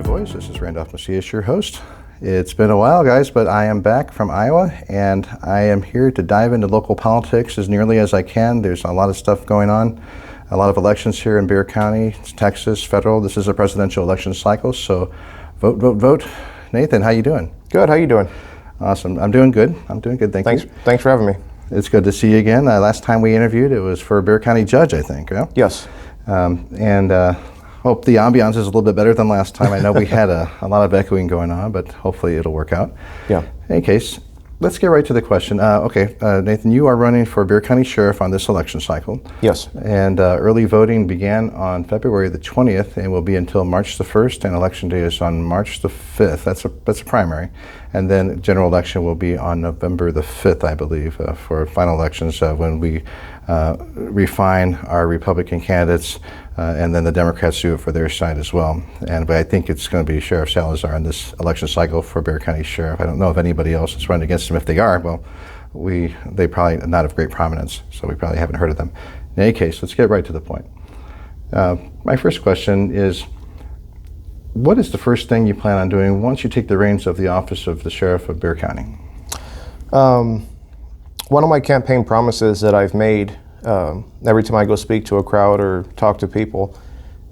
boys. This is Randolph Macias, your host. It's been a while, guys, but I am back from Iowa, and I am here to dive into local politics as nearly as I can. There's a lot of stuff going on, a lot of elections here in Bexar County, Texas, federal. This is a presidential election cycle, so vote, vote, vote. Nathan, how you doing? Good. How you doing? Awesome. I'm doing good. Thank you. Thanks for having me. It's good to see you again. Last time we interviewed, it was for a Bexar County judge, I think. Yeah? Yes. Hope the ambiance is a little bit better than last time. I know we had a lot of echoing going on, but hopefully it'll work out. Yeah. In any case, let's get right to the question. Nathan, you are running for Bexar County Sheriff on this election cycle. Yes. And early voting began on February the 20th and will be until March the 1st, and election day is on March the 5th. That's a primary. And then general election will be on November the 5th, I believe, for final elections when we refine our Republican candidates, and then the Democrats do it for their side as well. But I think it's going to be Sheriff Salazar in this election cycle for Bexar County Sheriff. I don't know if anybody else is running against him. If they are, well, they probably not of great prominence, so we probably haven't heard of them. In any case, let's get right to the point. My first question is, what is the first thing you plan on doing once you take the reins of the office of the Sheriff of Bexar County? One of my campaign promises that I've made every time I go speak to a crowd or talk to people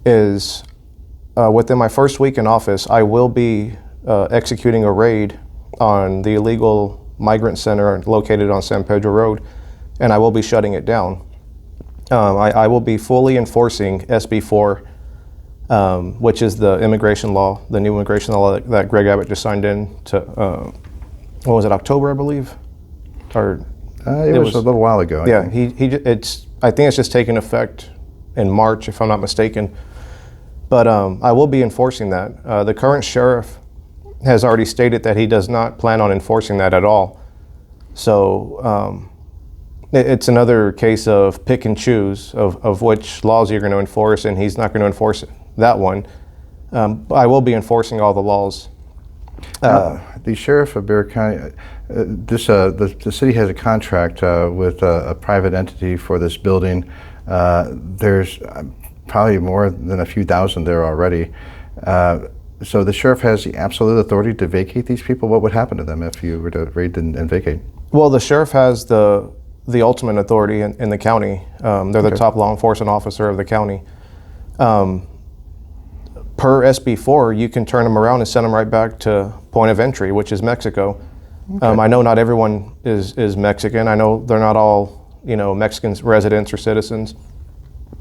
is within my first week in office, I will be executing a raid on the illegal migrant center located on San Pedro Road, and I will be shutting it down. I will be fully enforcing SB 4, which is the immigration law, the new immigration law that Greg Abbott just signed in to, what was it, October, I believe? Or it was a little while ago. Yeah, I think it's just taken effect in March, if I'm not mistaken. But I will be enforcing that. The current sheriff has already stated that he does not plan on enforcing that at all. So it's another case of pick and choose of which laws you're going to enforce, and he's not going to enforce that one. I will be enforcing all the laws. The sheriff of Bexar County, the city has a contract with a private entity for this building. There's probably more than a few thousand there already. So the sheriff has the absolute authority to vacate these people. What would happen to them if you were to raid and vacate? Well, the sheriff has the ultimate authority in the county. They're the top law enforcement officer of the county. Per SB 4, you can turn them around and send them right back to point of entry, which is Mexico. Okay. I know not everyone is Mexican. I know they're not all Mexican residents or citizens,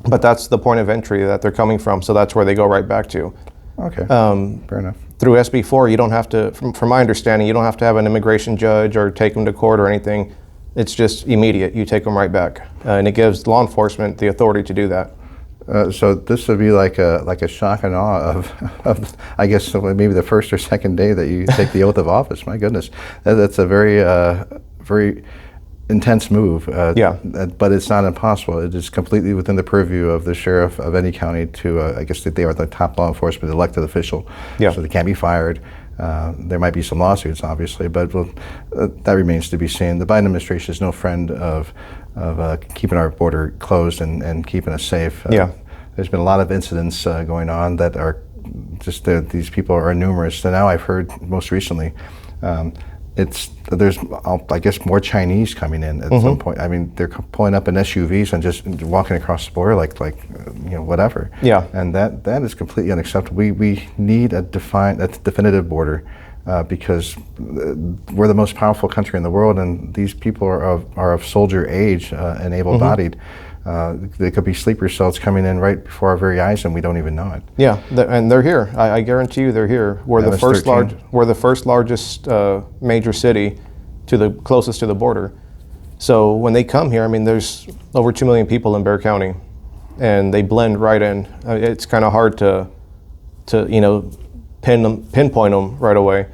but that's the point of entry that they're coming from. So that's where they go right back to. Okay. Fair enough. Through SB 4, you don't have to, from my understanding, you don't have to have an immigration judge or take them to court or anything. It's just immediate. You take them right back, and it gives law enforcement the authority to do that. So this would be like a shock and awe of I guess maybe the first or second day that you take the oath of office. My goodness, that's a very intense move. Yeah. But it's not impossible. It is completely within the purview of the sheriff of any county to, I guess that they are the top law enforcement elected official. Yeah. So they can't be fired. There might be some lawsuits, obviously, but that remains to be seen. The Biden administration is no friend of keeping our border closed and keeping us safe. There's been a lot of incidents going on that are just these people are numerous. So now I've heard most recently there's I guess more Chinese coming in at some point. I mean, they're pulling up in SUVs and just walking across the border like whatever. Yeah. And that is completely unacceptable. We need a definitive border because we're the most powerful country in the world, and these people are of soldier age and able-bodied. They could be sleeper cells coming in right before our very eyes, and we don't even know it. Yeah, and they're here. I guarantee you, they're here. We're the first largest major city closest to the border. So when they come here, I mean, there's over 2 million people in Bexar County, and they blend right in. It's kind of hard to pinpoint them right away.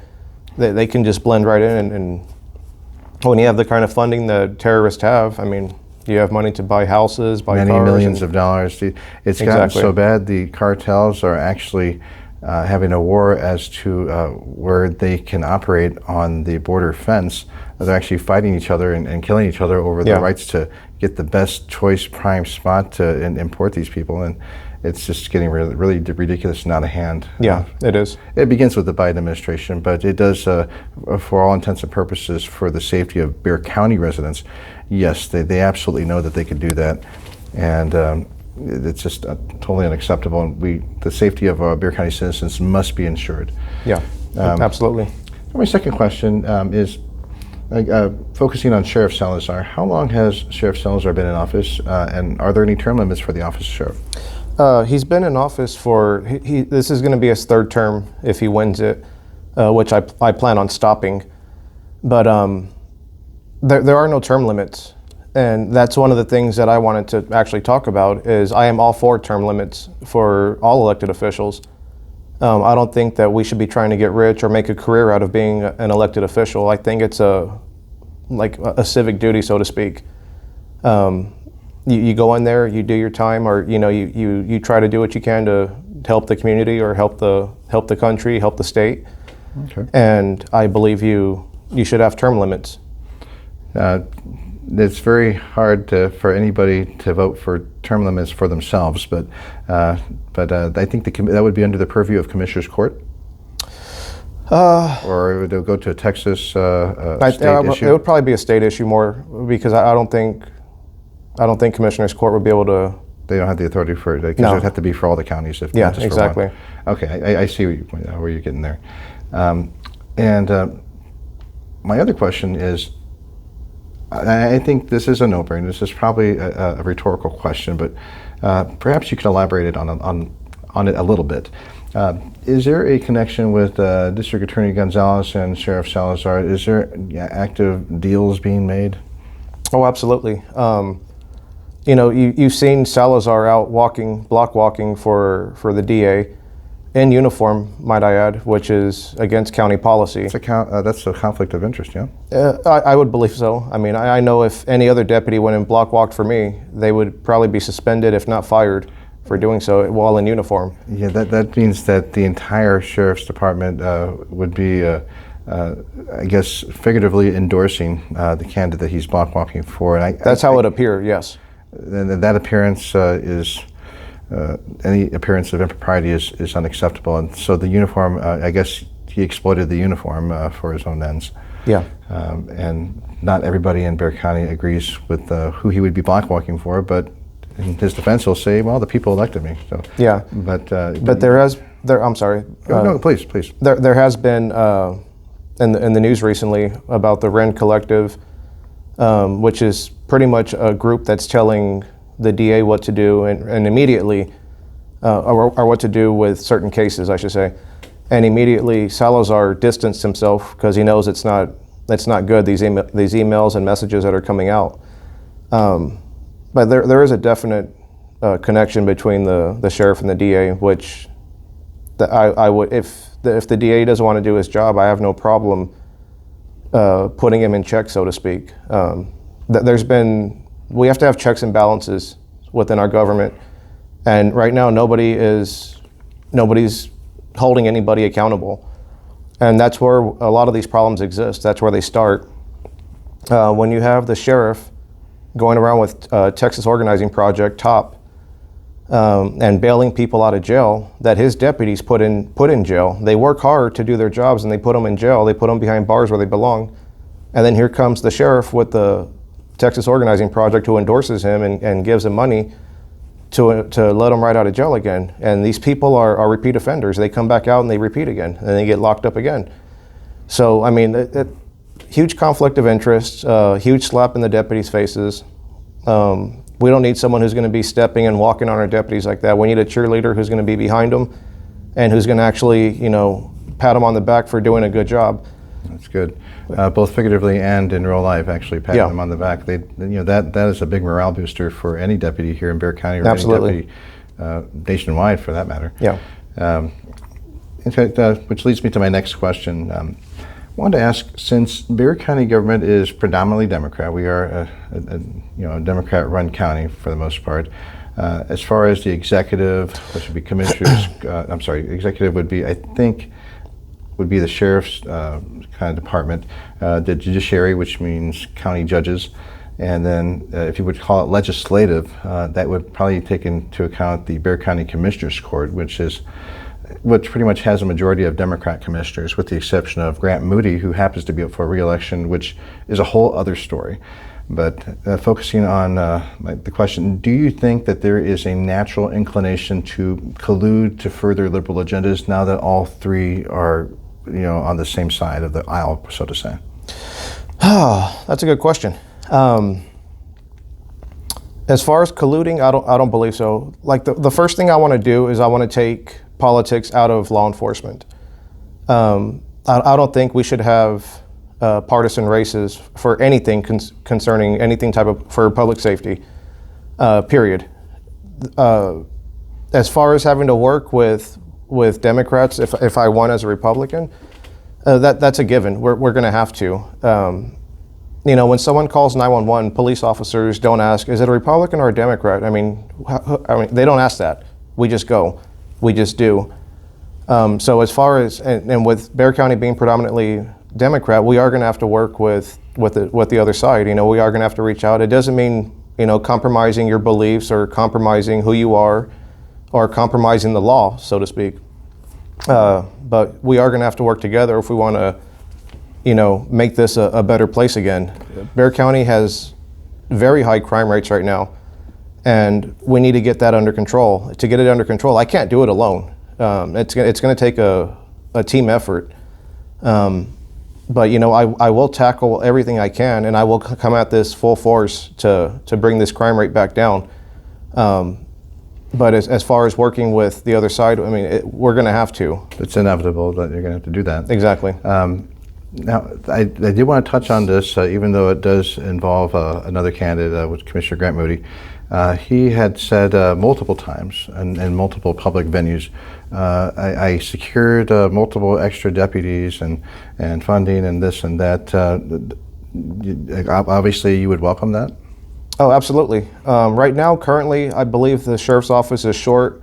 They can just blend right in, and when you have the kind of funding that terrorists have, I mean, you have money to buy houses, buy many cars. Millions of dollars. It's gotten so bad, the cartels are actually having a war as to where they can operate on the border fence. They're actually fighting each other and killing each other over the rights to get the best choice prime spot to import these people. And it's just getting really, really ridiculous and out of hand. Yeah, it is. It begins with the Biden administration, but it does, for all intents and purposes, for the safety of Bexar County residents. Yes, they absolutely know that they could do that, and it's just totally unacceptable. And the safety of Bexar County citizens must be ensured. Yeah, absolutely. My second question is focusing on Sheriff Salazar. How long has Sheriff Salazar been in office, and are there any term limits for the office of sheriff? He's been in office for, this is going to be his third term if he wins it, which I plan on stopping. But there are no term limits. And that's one of the things that I wanted to actually talk about is I am all for term limits for all elected officials. I don't think that we should be trying to get rich or make a career out of being an elected official. I think it's like a civic duty, so to speak. You go in there, you do your time, or you try to do what you can to help the community or help the country, help the state. Okay. And I believe you should have term limits. It's very hard for anybody to vote for term limits for themselves, but I think that would be under the purview of Commissioner's Court, or it would go to a Texas state issue. It would probably be a state issue more, because I don't think Commissioner's Court would be able to. They don't have the authority for it, because No. it would have to be for all the counties. If Yeah, not just exactly. For one. Okay, I see where you're getting there. My other question is, I think this is a no-brainer. This is probably a rhetorical question, but perhaps you could elaborate on it a little bit. Is there a connection with District Attorney Gonzalez and Sheriff Salazar? Is there active deals being made? Oh, absolutely. You've seen Salazar out block walking for the DA in uniform, might I add, which is against county policy. That's a conflict of interest, yeah? I would believe so. I mean, I know if any other deputy went and block walked for me, they would probably be suspended, if not fired, for doing so while in uniform. Yeah, that means that the entire sheriff's department would be, I guess, figuratively endorsing the candidate he's block walking for. And That's how it appeared, yes. And that appearance is, any appearance of impropriety is unacceptable. And so the uniform, I guess he exploited the uniform for his own ends. Yeah. And not everybody in Bexar County agrees with who he would be block walking for, but in his defense, he'll say, well, the people elected me. So, yeah. But I'm sorry. No, please. There has been in the news recently about the Ren Collective, which is pretty much a group that's telling the DA what to do and immediately, or what to do with certain cases, I should say. And immediately Salazar distanced himself because he knows it's not good, these emails and messages that are coming out. But there is a definite connection between the sheriff and the DA, which I would, if the DA doesn't want to do his job, I have no problem putting him in check, so to speak. We have to have checks and balances within our government, and right now nobody's holding anybody accountable, and that's where a lot of these problems exist. That's where they start. When you have the sheriff going around with Texas Organizing Project TOP and bailing people out of jail that his deputies put in jail. They work hard to do their jobs and they put them in jail. They put them behind bars where they belong. And then here comes the sheriff with the Texas Organizing Project who endorses him and gives him money to let him right out of jail again. And these people are repeat offenders. They come back out and they repeat again and they get locked up again. So, I mean, huge conflict of interest, huge slap in the deputies' faces. We don't need someone who's going to be stepping and walking on our deputies like that. We need a cheerleader who's going to be behind them and who's going to actually, pat them on the back for doing a good job. That's good. Both figuratively and in real life, actually patting them on the back. That is a big morale booster for any deputy here in Bexar County or Absolutely. any deputy nationwide, for that matter. Yeah. In fact, which leads me to my next question. I wanted to ask, since Bexar County government is predominantly Democrat, we are a Democrat-run county for the most part. As far as the executive, which would be commissioners, executive would be, I think, would be the sheriff's kind of department, the judiciary, which means county judges, And then if you would call it legislative, that would probably take into account the Bexar County Commissioners Court, which pretty much has a majority of Democrat commissioners, with the exception of Grant Moody, who happens to be up for re-election, which is a whole other story. But focusing on the question, do you think that there is a natural inclination to collude to further liberal agendas now that all three are, on the same side of the aisle, so to say? That's a good question. As far as colluding, I don't believe so. Like the first thing I want to do is I want to take politics out of law enforcement. I don't think we should have partisan races for anything concerning anything for public safety, period. As far as having to work with Democrats, if I won as a Republican, that's a given. We're going to have to. When someone calls 911, police officers don't ask, is it a Republican or a Democrat? I mean, they don't ask that. We just go. We just do. So as far as, and with Bexar County being predominantly Democrat, we are going to have to work with the other side. We are going to have to reach out. It doesn't mean, compromising your beliefs or compromising who you are or compromising the law, so to speak. But we are going to have to work together if we want to, make this a better place again. Bexar County has very high crime rates right now, and we need to get that under control. To get it under control, I can't do it alone. It's going to take a team effort. But I will tackle everything I can, and I will come at this full force to bring this crime rate back down. But as far as working with the other side, we're going to have to. It's inevitable that you're going to have to do that. Exactly. Now, I did want to touch on this, even though it does involve another candidate, with Commissioner Grant Moody. He had said multiple times in multiple public venues, I secured multiple extra deputies and funding and this and that. Obviously, you would welcome that? Oh, absolutely. Right now, currently, I believe the sheriff's office is short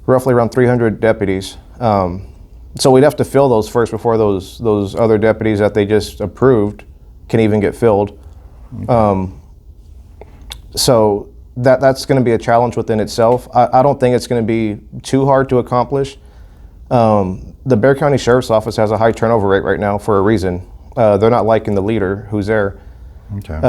roughly around 300 deputies. So we'd have to fill those first before those other deputies that they just approved can even get filled. Okay. So that's going to be a challenge within itself. I don't think it's going to be too hard to accomplish. The Bexar County Sheriff's Office has a high turnover rate right now for a reason. They're not liking the leader who's there. Okay.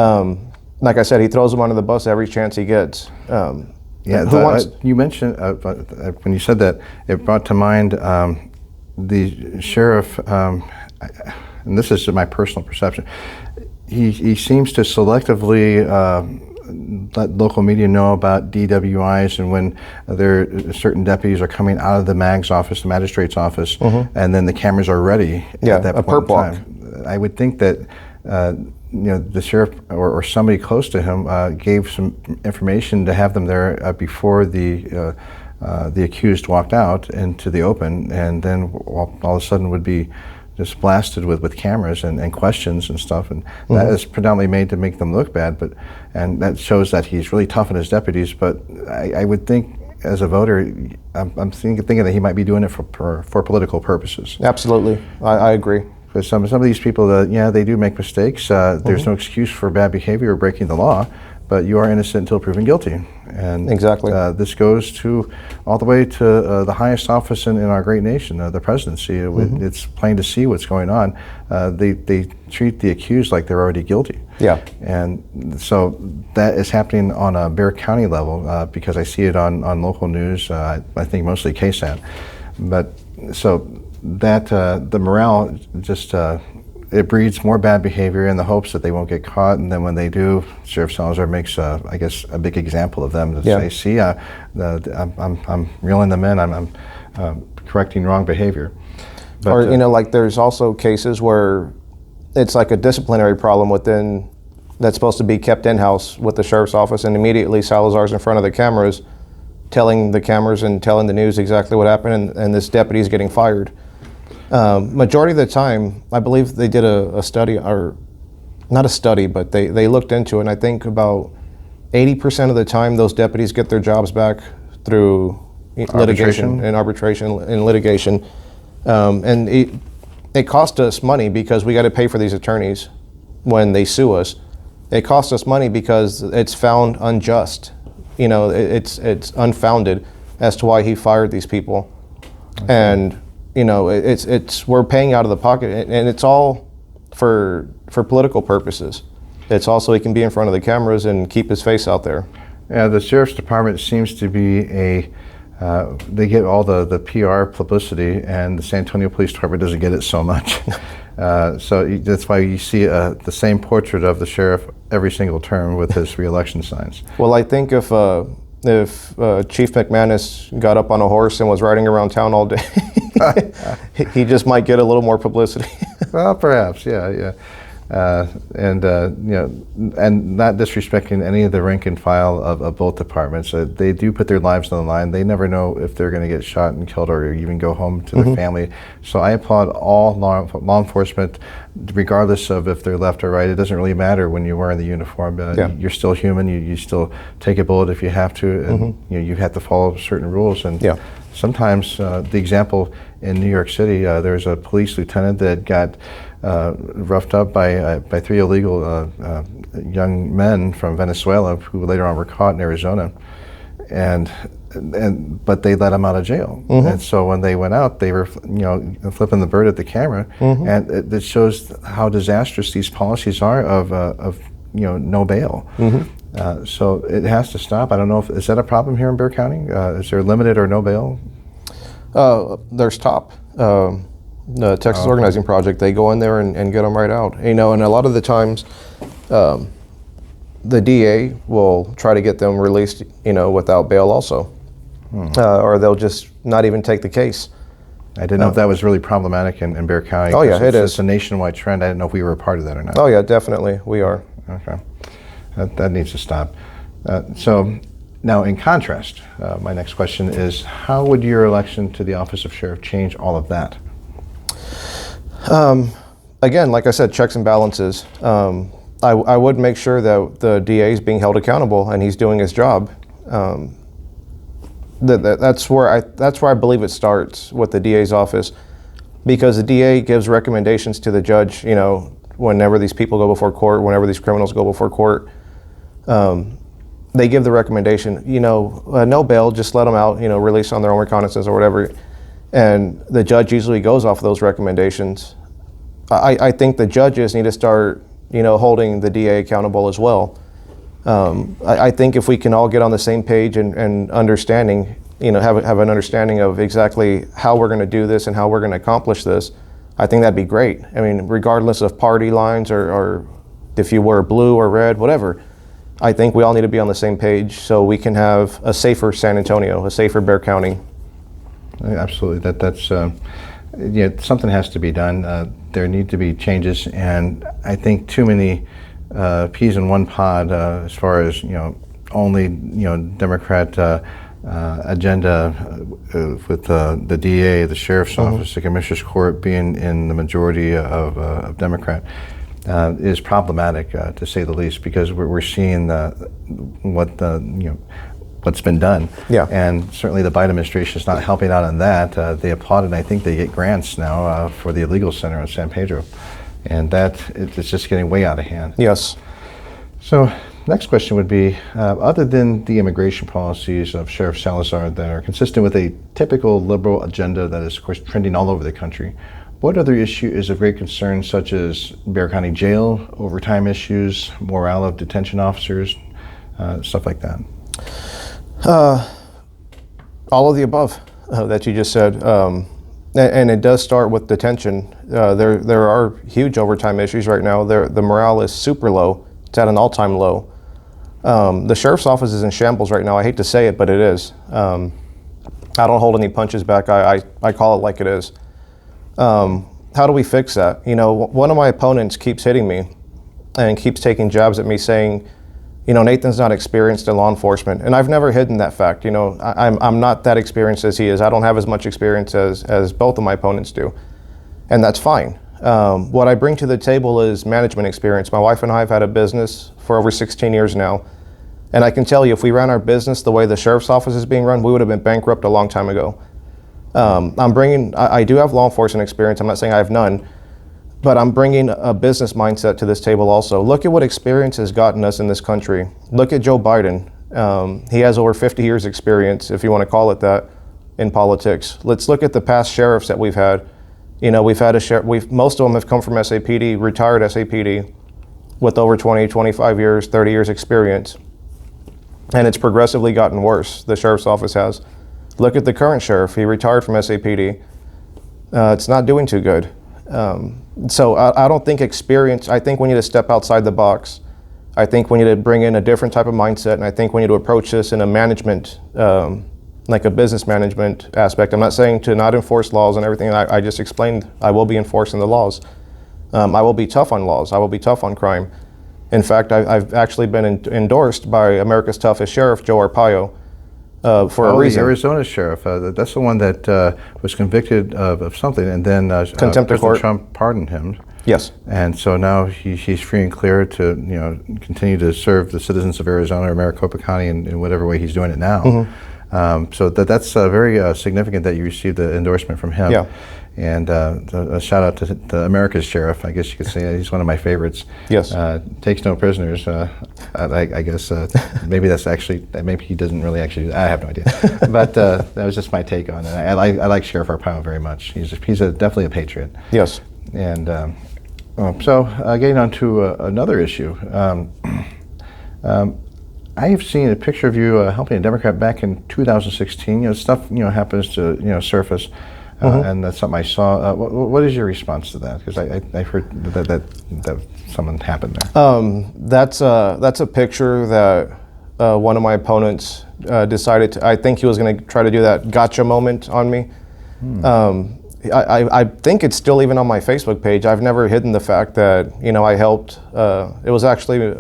Like I said, he throws them under the bus every chance he gets. You mentioned, when you said that, it brought to mind the sheriff, and this is my personal perception, he seems to selectively let local media know about DWIs, and when certain deputies are coming out of the MAG's office, the magistrate's office, and then the cameras are ready at that point in time. I would think that the sheriff or somebody close to him gave some information to have them there before the accused walked out into the open, and then all of a sudden would be just blasted with cameras and questions and stuff, and that is predominantly made to make them look bad, and that shows that he's really tough on his deputies. But I would think, as a voter, I'm thinking that he might be doing it for political purposes. Absolutely, I agree. Because some of these people, they do make mistakes. There's no excuse for bad behavior or breaking the law, but you are innocent until proven guilty. And exactly. This goes all the way to the highest office in our great nation, the presidency. It's plain to see what's going on. They treat the accused like they're already guilty. Yeah. And so that is happening on a Bexar County level, because I see it on local news, I think mostly KSAT. But so that the morale just it breeds more bad behavior in the hopes that they won't get caught, and then when they do, Sheriff Salazar makes I guess a big example of them to say, see, I'm reeling them in, I'm correcting wrong behavior. But, or like there's also cases where it's like a disciplinary problem within that's supposed to be kept in-house with the sheriff's office, and immediately Salazar's in front of the cameras telling the cameras and telling the news exactly what happened, and this deputy is getting fired. Majority of the time, I believe they did a study, or not a study, but they looked into it, and I think about 80% of the time those deputies get their jobs back through litigation and arbitration and litigation. And it cost us money because we got to pay for these attorneys when they sue us. It costs us money because it's found unjust. It's unfounded as to why he fired these people. And we're paying out of the pocket, and it's all for political purposes. It's also he can be in front of the cameras and keep his face out there. Yeah, the sheriff's department seems to be they get all the PR publicity, and the San Antonio Police Department doesn't get it so much. So that's why you see the same portrait of the sheriff every single term with his re-election signs. Well, I think if Chief McManus got up on a horse and was riding around town all day, he just might get a little more publicity. Well, perhaps, yeah. And not disrespecting any of the rank and file of both departments. They do put their lives on the line. They never know if they're going to get shot and killed or even go home to their family. So I applaud all law enforcement, regardless of if they're left or right. It doesn't really matter when you're wearing the uniform. You're still human. You still take a bullet if you have to, and you have to follow certain rules. And sometimes the example in New York City, there's a police lieutenant that got roughed up by 3 illegal young men from Venezuela who later on were caught in Arizona, but they let them out of jail. And so when they went out, they were flipping the bird at the camera, and it shows how disastrous these policies are of no bail. So it has to stop. I don't know is that a problem here in Bexar County? Is there limited or no bail? There's TOP. The Texas Organizing Project, they go in there and get them right out. And a lot of the times, the DA will try to get them released, without bail also. Or they'll just not even take the case. I didn't know if that was really problematic in Bexar County. Oh, yeah, it is. It's a nationwide trend. I didn't know if we were a part of that or not. Oh, yeah, definitely. We are. Okay. That needs to stop. So now, in contrast, my next question is, how would your election to the office of sheriff change all of that? Again, like I said, checks and balances. I would make sure that the DA is being held accountable and he's doing his job. That's where I believe it starts with the DA's office, because the DA gives recommendations to the judge. Whenever these people go before court, whenever these criminals go before court, they give the recommendation. No bail, just let them out. Release on their own recognizance or whatever. And the judge usually goes off of those recommendations. I think the judges need to start, holding the DA accountable as well. I think if we can all get on the same page and understanding, have an understanding of exactly how we're going to do this and how we're going to accomplish this, I think that'd be great. I mean, regardless of party lines or if you wear blue or red, whatever, I think we all need to be on the same page so we can have a safer San Antonio, a safer Bexar County. Absolutely. That's something has to be done. There need to be changes, and I think too many peas in one pod as far as only Democrat agenda with the DA, the sheriff's office, the commissioner's court being in the majority of Democrat is problematic to say the least, because we're seeing what's been done. And certainly the Biden administration is not helping out on that. They applauded, and I think they get grants now for the illegal center in San Pedro. And it's just getting way out of hand. Yes. So next question would be, other than the immigration policies of Sheriff Salazar that are consistent with a typical liberal agenda that is, of course, trending all over the country, what other issue is of great concern, such as Bexar County Jail, overtime issues, morale of detention officers, stuff like that? All of the above that you just said, and it does start with detention. There are huge overtime issues right now. The morale is super low. It's at an all-time low. The sheriff's office is in shambles right now. I hate to say it, but it is. I don't hold any punches back. I call it like it is. How do we fix that? One of my opponents keeps hitting me and keeps taking jabs at me, saying, Nathan's not experienced in law enforcement. And I've never hidden that fact. I'm not that experienced as he is. I don't have as much experience as both of my opponents do. And that's fine. What I bring to the table is management experience. My wife and I have had a business for over 16 years now. And I can tell you, if we ran our business the way the sheriff's office is being run, we would have been bankrupt a long time ago. I do have law enforcement experience. I'm not saying I have none. but I'm bringing a business mindset to this table also. Look at what experience has gotten us in this country. Look at Joe Biden. He has over 50 years experience, if you want to call it that, in politics. Let's look at the past sheriffs that we've had. You know, we've had a sheriff, most of them have come from SAPD, retired SAPD, with over 20, 25 years, 30 years experience. And it's progressively gotten worse, the sheriff's office has. Look at the current sheriff, he retired from SAPD. It's not doing too good. So I don't think experience, I think we need to step outside the box. I think we need to bring in a different type of mindset, and I think we need to approach this in a management, like a business management aspect. I'm not saying to not enforce laws and everything. I just explained I will be enforcing the laws. I will be tough on laws. I will be tough on crime. In fact, I've actually been endorsed by America's toughest sheriff, Joe Arpaio, for a reason. The Arizona sheriff. That's the one that was convicted of something, and then Contempt of court. Trump pardoned him. Yes. And so now he's free and clear to continue to serve the citizens of Arizona or Maricopa County in whatever way he's doing it now. Mm-hmm. So that's very significant that you received the endorsement from him. Yeah. And a shout out to America's sheriff, I guess you could say. He's one of my favorites. Yes. Takes no prisoners. I guess maybe that's actually, maybe he doesn't really actually do that. I have no idea. But that was just my take on it. I like Sheriff Arpaio very much. He's definitely a patriot. Yes. And so getting on to another issue. I have seen a picture of you helping a Democrat back in 2016. Stuff happens to surface. And that's something I saw. What is your response to that? Because I've heard that something happened there. That's a picture that one of my opponents decided to. I think he was going to try to do that gotcha moment on me. I think it's still even on my Facebook page. I've never hidden the fact that I helped. It was actually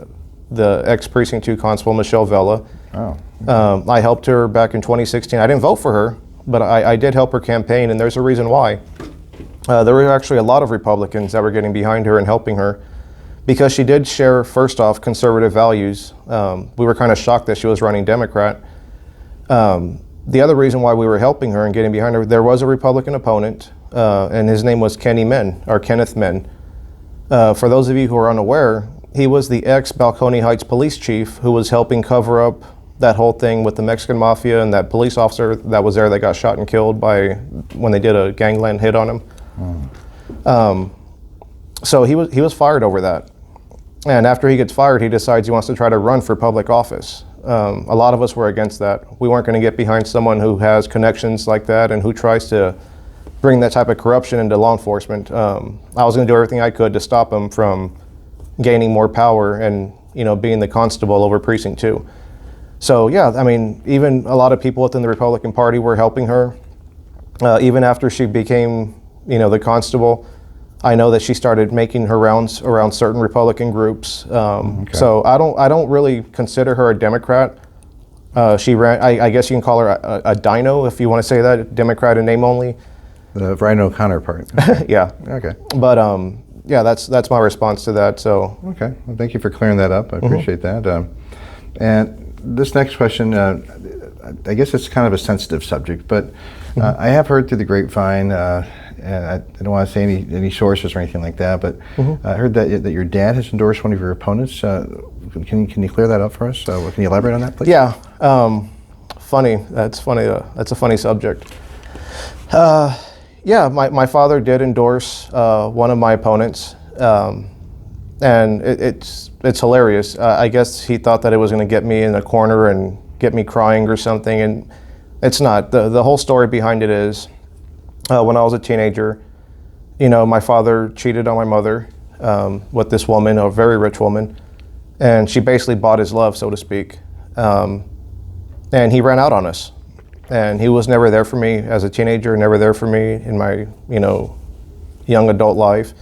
the ex-precinct 2 constable Michelle Vela. Oh. I helped her back in 2016. I didn't vote for her, but I did help her campaign, and there's a reason why. There were actually a lot of Republicans that were getting behind her and helping her because she did share, first off, conservative values. We were kind of shocked that she was running Democrat. The other reason why we were helping her and getting behind her, there was a Republican opponent, and his name was Kenneth Menn. For those of you who are unaware, he was the ex-Balcony Heights police chief who was helping cover up that whole thing with the Mexican mafia and that police officer that was there that got shot and killed when they did a gangland hit on him. So he was fired over that. And after he gets fired, he decides he wants to try to run for public office. A lot of us were against that. We weren't going to get behind someone who has connections like that and who tries to bring that type of corruption into law enforcement. I was going to do everything I could to stop him from gaining more power and being the constable over precinct 2. So yeah, I mean, even a lot of people within the Republican Party were helping her. Even after she became, the constable, I know that she started making her rounds around certain Republican groups. Okay. So I don't really consider her a Democrat. She ran. I guess you can call her a dino if you want to say that, Democrat in name only. The rhino counterpart. Yeah. Okay. But yeah, that's my response to that. So. Okay. Well, thank you for clearing that up. I appreciate that. And this next question, I guess it's kind of a sensitive subject, but I have heard through the grapevine, and I don't want to say any sources or anything like that, but I heard that your dad has endorsed one of your opponents. Can you clear that up for us? Can you elaborate on that, please? Yeah. Funny. That's funny. That's a funny subject. Yeah, my father did endorse one of my opponents. And it's hilarious. I guess he thought that it was going to get me in a corner and get me crying or something, and it's not. The whole story behind it is, when I was a teenager, my father cheated on my mother with this woman, a very rich woman, and she basically bought his love, so to speak. And he ran out on us, and he was never there for me as a teenager, never there for me in my young adult life,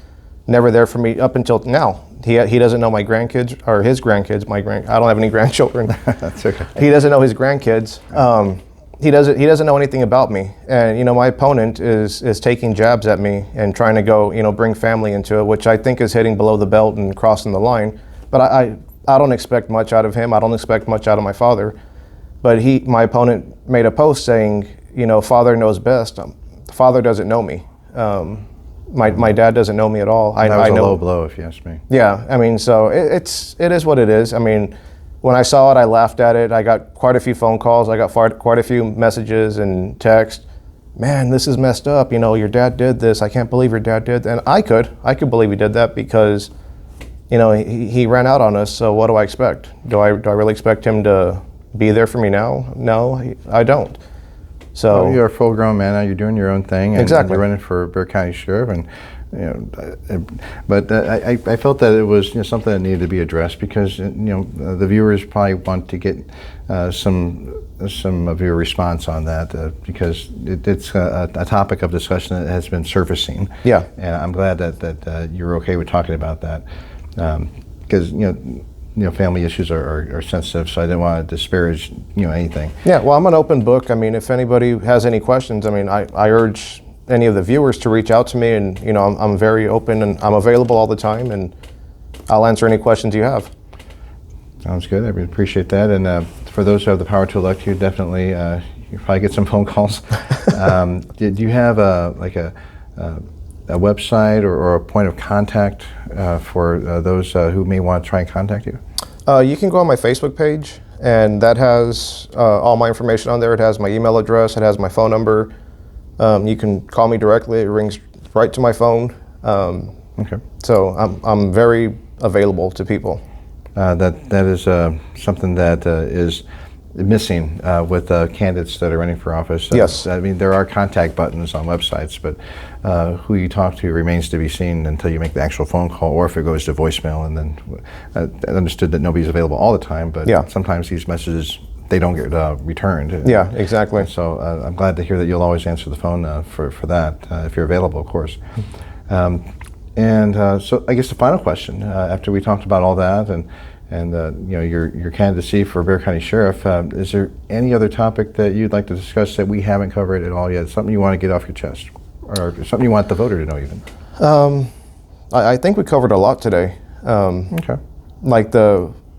never there for me up until now. He doesn't know my grandkids or his grandkids. I don't have any grandchildren. That's okay. He doesn't know his grandkids. He doesn't know anything about me. And my opponent is taking jabs at me and trying to go bring family into it, which I think is hitting below the belt and crossing the line. But I don't expect much out of him. I don't expect much out of my father. But my opponent made a post saying, father knows best. Father doesn't know me. My dad doesn't know me at all. That was I a know, low blow, if you ask me. Yeah, I mean, so it is what it is. I mean, when I saw it, I laughed at it. I got quite a few phone calls. I got quite a few messages and texts. Man, this is messed up. You know, your dad did this. I can't believe your dad did that. And I could believe he did that because, you know, he ran out on us. So what do I expect? Do I really expect him to be there for me now? No, I don't. So Well, you're a full-grown man now. You're doing your own thing, and Exactly. you're running for Bexar County Sheriff. And but I felt that it was something that needed to be addressed because the viewers probably want to get some of your response on that because it's a topic of discussion that has been surfacing. Yeah. And I'm glad that you're okay with talking about that because family issues are sensitive, so I didn't want to disparage anything. Yeah, well, I'm an open book. I mean, if anybody has any questions, I mean, I urge any of the viewers to reach out to me, and I'm very open and I'm available all the time, and I'll answer any questions you have. Sounds good. I really appreciate that. And for those who have the power to elect you, definitely you probably get some phone calls. Do you have a website or a point of contact for those who may want to try and contact you? You can go on my Facebook page, and that has all my information on there. It has my email address. It has my phone number. You can call me directly. It rings right to my phone. Okay. So I'm very available to people. That is something that is missing with candidates that are running for office. Yes. I mean, there are contact buttons on websites, but who you talk to remains to be seen until you make the actual phone call, or if it goes to voicemail. And then I understood that nobody's available all the time, but Yeah. sometimes these messages, they don't get returned. Yeah, exactly. So I'm glad to hear that you'll always answer the phone for that, if you're available, of course. So I guess the final question, after we talked about all that and your candidacy for Bexar County Sheriff, is there any other topic that you'd like to discuss that we haven't covered at all yet? Something you want to get off your chest, or something you want the voter to know even? I think we covered a lot today. Okay.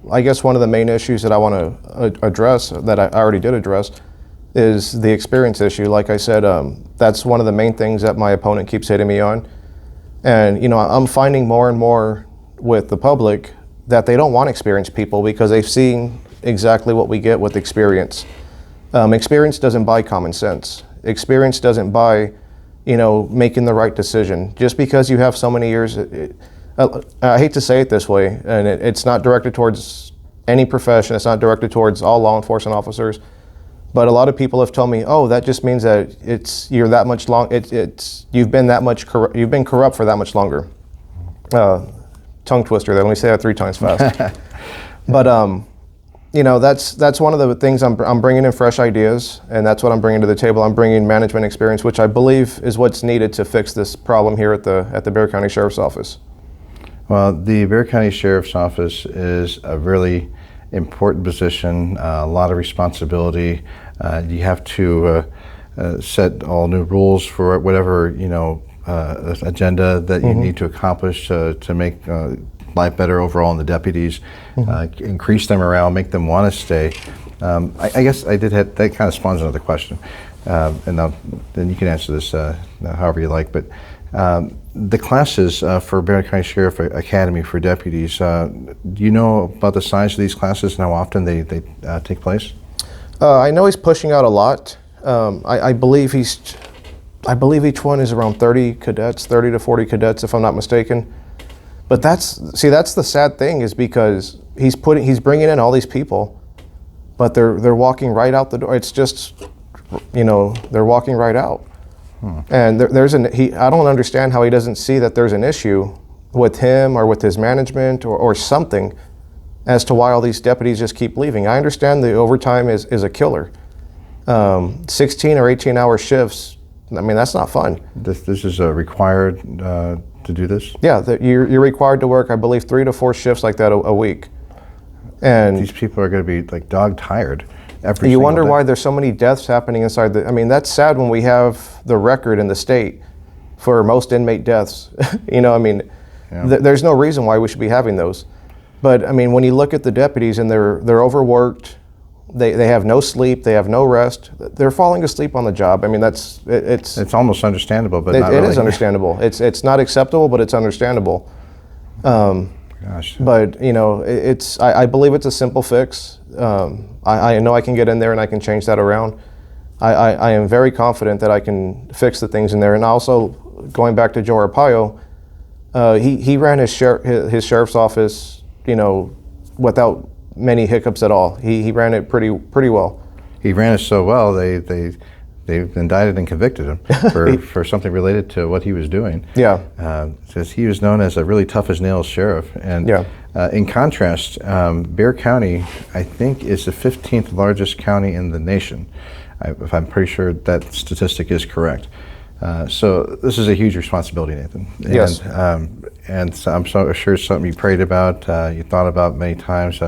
I guess one of the main issues that I want to address, that I already did address, is the experience issue. Like I said, that's one of the main things that my opponent keeps hitting me on. And I'm finding more and more with the public that they don't want experienced people because they've seen exactly what we get with experience. Experience doesn't buy common sense. Experience doesn't buy, making the right decision. Just because you have so many years, I hate to say it this way, and it's not directed towards any profession. It's not directed towards all law enforcement officers. But a lot of people have told me, "Oh, that just means that you're that much long. You've been corrupt for that much longer." Tongue twister there. Let me say that 3 times fast. But that's one of the things I'm bringing in fresh ideas, and that's what I'm bringing to the table. I'm bringing management experience, which I believe is what's needed to fix this problem here at the Bexar County Sheriff's Office. Well, the Bexar County Sheriff's Office is a really important position, a lot of responsibility. You have to set all new rules for whatever agenda that you need to accomplish to make life better overall in the deputies, increase them morale, make them want to stay. I guess I did have, that kind of spawns another question, and then you can answer this however you like. But the classes for Bexar County Sheriff Academy for deputies, do you know about the size of these classes and how often they take place? I know he's pushing out a lot. I believe each one is around 30 cadets, 30 to 40 cadets, if I'm not mistaken. But that's the sad thing, is because he's bringing in all these people, but they're walking right out the door. It's just, they're walking right out. And I don't understand how he doesn't see that there's an issue with him or with his management or something as to why all these deputies just keep leaving. I understand the overtime is a killer. 16 or 18-hour shifts, I mean, that's not fun. This is required to do this? Yeah, you're required to work, I believe, 3 to 4 shifts like that a week. And these people are going to be like dog tired every you single wonder day. why there's so many deaths happening inside I mean, that's sad when we have the record in the state for most inmate deaths. There's no reason why we should be having those. But I mean, when you look at the deputies and they're overworked, They have no sleep. They have no rest. They're falling asleep on the job. I mean, it's almost understandable, but it, not it really. is understandable. It's not acceptable, but it's understandable. Gosh. But you know, I believe it's a simple fix. I know I can get in there and I can change that around. I am very confident that I can fix the things in there. And also, going back to Joe Arpaio, he ran his sheriff's office, you know, without many hiccups at all. He ran it pretty well. He ran it so well, they've indicted and convicted him for something related to what he was doing. Yeah. Because he was known as a really tough as nails sheriff. And Yeah. In contrast, Bexar County, I think, is the 15th largest county in the nation. If I'm pretty sure that statistic is correct. So this is a huge responsibility, Nathan. Yes. And so I'm so sure it's something you prayed about, you thought about many times.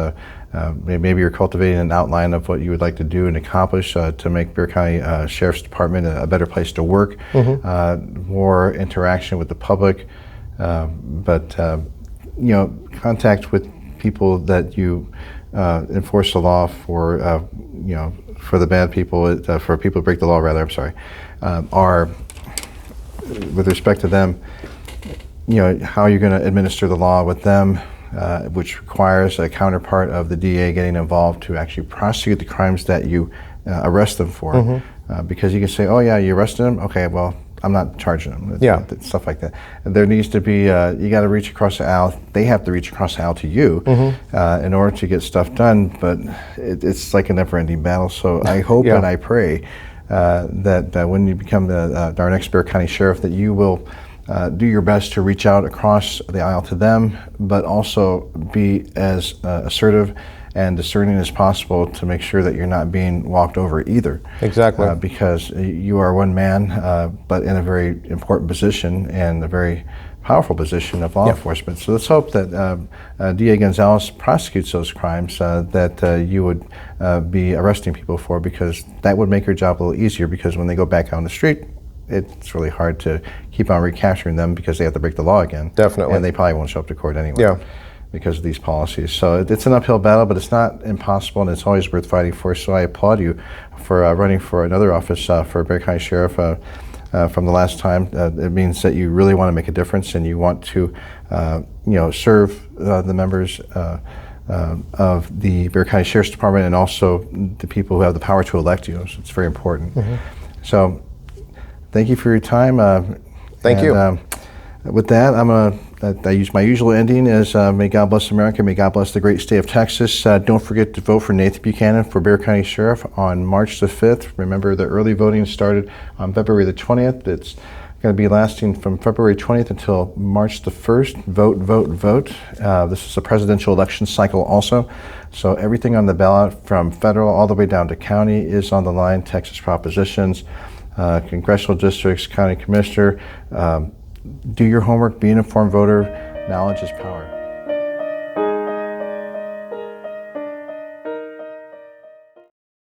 Maybe you're cultivating an outline of what you would like to do and accomplish to make Bexar County Sheriff's Department a better place to work, more interaction with the public, but you know, contact with people that you enforce the law for, you know, for the bad people, for people who break the law, rather, I'm sorry, are, with respect to them, you know, how you're going to administer the law with them, which requires a counterpart of the DA getting involved to actually prosecute the crimes that you arrest them for. Because you can say, oh yeah, you arrested them? Okay, well, I'm not charging them. Yeah. Stuff like that. And there needs to be, you got to reach across the aisle. They have to reach across the aisle to you in order to get stuff done. But it's like a never-ending battle. So I hope and I pray that when you become our next Bexar County Sheriff, that you will do your best to reach out across the aisle to them, but also be as assertive and discerning as possible to make sure that you're not being walked over either. Exactly. Because you are one man, but in a very important position and a very powerful position of law enforcement. So let's hope that DA Gonzalez prosecutes those crimes that you would be arresting people for, because that would make your job a little easier, because when they go back out on the street, it's really hard to keep on recapturing them because they have to break the law again. Definitely. And they probably won't show up to court anyway. Yeah. Because of these policies. So it's an uphill battle, but it's not impossible, and it's always worth fighting for. So I applaud you for running for another office for Bexar County Sheriff from the last time. It means that you really want to make a difference, and you want to you know, serve the members of the Bexar County Sheriff's Department, and also the people who have the power to elect you. So it's very important. So thank you for your time. Thank you. With that, I use my usual ending is may God bless America, may God bless the great state of Texas. Don't forget to vote for Nathan Buchanan for Bexar County Sheriff on March the 5th. Remember, the early voting started on February the 20th. It's going to be lasting from February 20th until March the 1st. Vote, vote, vote. This is a presidential election cycle also. So everything on the ballot from federal all the way down to county is on the line. Texas propositions, congressional districts, county commissioner. Do your homework, be an informed voter. Knowledge is power.